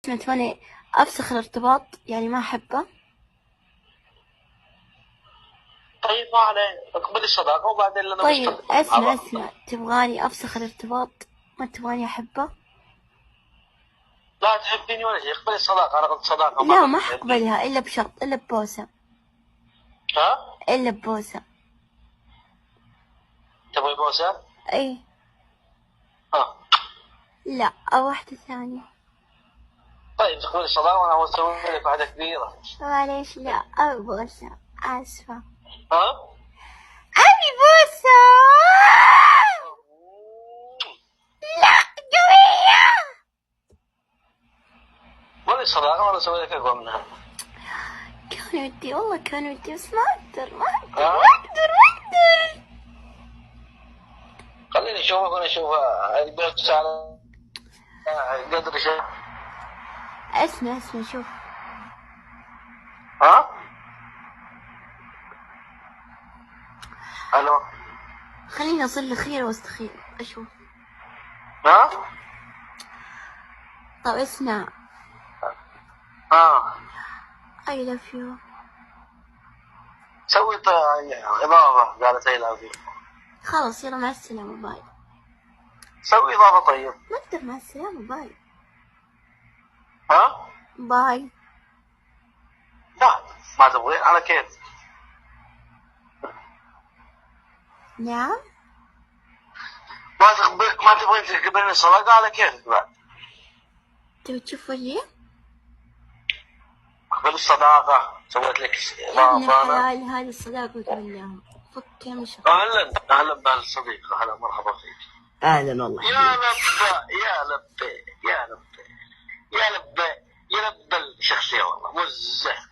اسمع، تبغاني افسخ الارتباط يعني ما احبه؟ طيب ما عليه، اقبل الصداقة وبعدين لنا طيب مستقبل. اسمع، تبغاني افسخ الارتباط ما تبغاني احبه؟ لا تحبيني ولا شيء، اقبل الصداقة. انا قلت صداقة لا فقط. ما حقبلها الا بشرط، الا ببوسة. ها؟ الا ببوسة. تبغي بوسة؟ اي. ها. لا، او واحدة ثانية. طيب تقبل الصداقة وانا اسوي لك واحدة كبيرة. معليش، لا ابي بوسة، اسفة. ها؟ ابي بوسة. لا قوية. قولي الصداقة وانا اسوي لك اقوى منها. كان ودي والله، كان ودي، بس ما اقدر ما اقدر ها؟ ما اقدر ما اقدر. خليني اشوفك وانا اشوف البوسة على قدر شيء. اسمع شوف. ها؟ الو. خليني اصل خير واستخير اشوف. ها؟ طب اسمع. ها. I love you. سوي اضافة قالت اي لاف يو. خلاص يلا مع السلامة، باي. سوي اضافة طيب. ما اقدر، مع السلامة، باي. ها؟ باي. لا ما تبغي على كيف. نعم. ما تبغين تقبلين الصداقة على كيفك بعد. تبي تشوف وجهي؟ اقبل الصداقة، سويت لك يا ابن اضافة انا. الحلال، هذه الصداقة كلها فك يا مشا. اهلا اهلا بهالصديق، اهلا مرحبا فيك. اهلا والله. يا لبى يا لبى يا لبى يا لبى يا لبى الشخصية والله مزه.